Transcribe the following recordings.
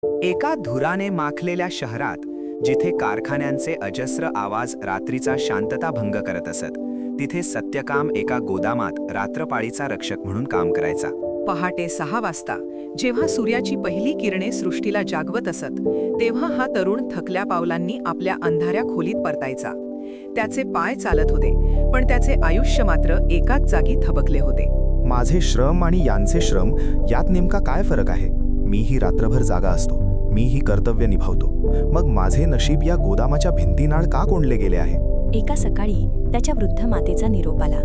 एका धुराने माखलेल्या शहरात जिथे कारखान्यांचे अजस्र आवाज रात्रीचा शांतता भंग करत असत, तिथे सत्यकाम एका गोदामात रात्रपाळीचा रक्षक म्हणून काम करायचा. पहाटे 6 वाजता जेव्हा सूर्याची पहिली किरणे सृष्टीला जागवत असत, तेव्हा हा तरुण थकल्या पावलांनी आपल्या अंधाऱ्या खोलीत परतायचा. त्याचे पाय चालत होते, पण त्याचे आयुष्य मात्र एकाच जागी थबकले होते. माझे श्रम आणि यांचे श्रम यात नेमका काय फरक आहे? मीही रात्रभर जागा असतो, मीही कर्तव्य निभावतो. मग माझे नशीब या गोदामाच्या भिंतीनाळ का कोंडले गेले आहे? एका सकाळी त्याच्या वृद्ध मातेचा निरोप आला.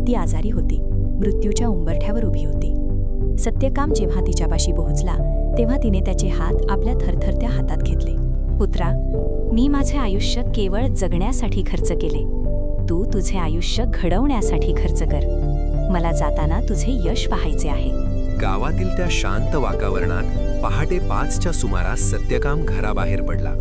ती आजारी होती, मृत्यूच्या उंबरठ्यावर उभी होती. सत्यकाम जेव्हा तिच्यापाशी पोहोचला, तेव्हा तिने त्याचे हात आपल्या थरथरत्या हातात घेतले. पुत्रा, मी माझे आयुष्य केवळ जगण्यासाठी खर्च केले. तू तुझे आयुष्य घडवण्यासाठी खर्च कर. मला जाताना तुझे यश पाहायचे आहे. गावातील त्या शांत वातावरणात पहाटे 5च्या सुमारास सत्यकाम घराबाहेर पडला.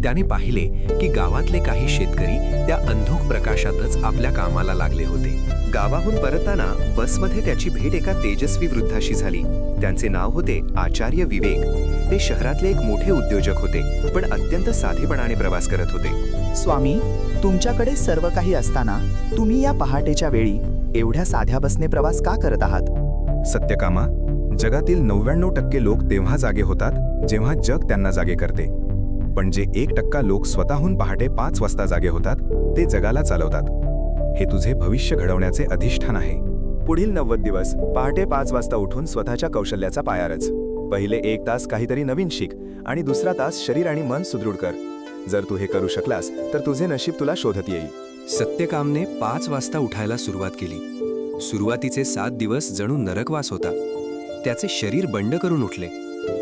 त्याने पाहिले की गावातले काही शेतकरी त्या अंधुक प्रकाशातच आपल्या कामाला लागले होते. गावाहून परतताना बसमध्ये त्याची भेट एका तेजस्वी वृद्धाशी झाली. त्यांचे नाव होते आचार्य विवेक. ते शहरातले एक मोठे उद्योजक होते, पण अत्यंत साधेपणाने प्रवास करत होते. स्वामी, तुमच्याकडे सर्व काही असताना तुम्ही या पहाटेच्या वेळी एवढ्या साध्या बसने प्रवास का करत आहात? सत्यकामा, जगातील 99% लोक तेव्हा जागे होतात जेव्हा जग त्यांना जागे करते. पण जे 1% लोक स्वतःहून पहाटे 5 वाजता जागे होतात, ते जगाला चालवतात. हे तुझे भविष्य घडवण्याचे अधिष्ठान आहे. पुढील 90 दिवस पहाटे 5 वाजता उठून स्वतःच्या कौशल्याचा पायारच. पहिले 1 तास काहीतरी नवीन शिक आणि दुसरा तास शरीर आणि मन सुदृढ कर. जर तू हे करू शकलास तर तुझे नशीब तुला शोधत येईल. सत्यकामने 5 वाजता उठायला सुरुवात केली. सुरुवातीचे 7 दिवस जणू नरकवास होता. त्याचे शरीर बंड करून उठले.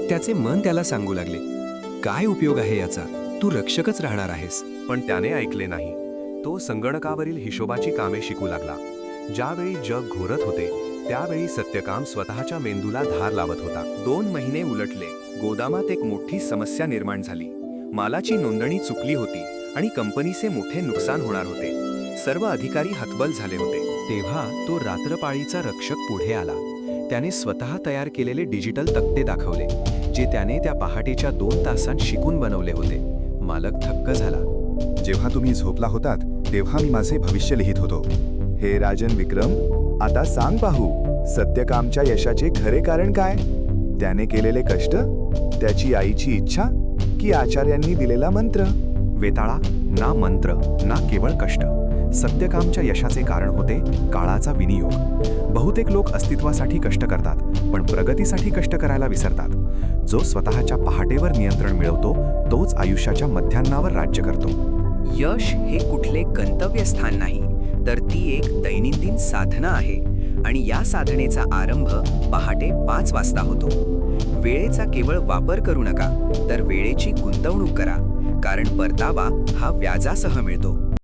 त्याचे मन त्याला सांगू लागले, काय उपयोग आहे याचा? तू रक्षकच राहणार आहेस. पण त्याने ऐकले नाही. तो संगणकावरील हिशोबाची कामे शिकू लागला. ज्यावेळी जग घोरत होते, त्यावेळी सत्यकाम स्वतःच्या मेंदूला धार लावत होता. 2 महिने उलटले. गोदामात एक मोठी समस्या निर्माण झाली. मालाची नोंदणी चुकली होती आणि कंपनीचे मोठे नुकसान होणार होते. सर्व अधिकारी हतबल झाले होते. तेव्हा तो रात्रपाळीचा रक्षक पुढे आला. त्याने स्वतः तयार केलेले डिजिटल तक्ते दाखवले, जे त्याने त्या पहाटेच्या 2 तासांत शिकून बनवले होते. मालक थक्क झाला. जेव्हा तुम्ही झोपला होतात, तेव्हा मी माझे भविष्य लिहित होतो. हे राजन विक्रम, आता सांग पाहू, सत्यकामच्या यशाचे खरे कारण काय? त्याने केलेले कष्ट, त्याची आईची इच्छा, की आचार्यांनी दिलेला मंत्र? वेताळा, ना मंत्र ना केवळ कष्ट. सत्यकामच्या यशाचे कारण होते काळाचा विनियोग. बहुतेक लोक अस्तित्वासाठी कष्ट करतात, पण प्रगतीसाठी कष्ट करायला विसरतात. जो स्वतःच्या पहाटेवर नियंत्रण मिळवतो, तोच आयुष्याच्या मध्यान्नावर राज्य करतो. यश हे कुठले गंतव्यस्थान नाही, तर ती एक दैनंदिन साधना आहे. आणि या साधनेचा आरंभ पहाटे 5 वाजता होतो. वेळेचा केवळ वापर करू नका, तर वेळेची गुंतवणूक करा, कारण परतावा हा व्याजासह मिळतो.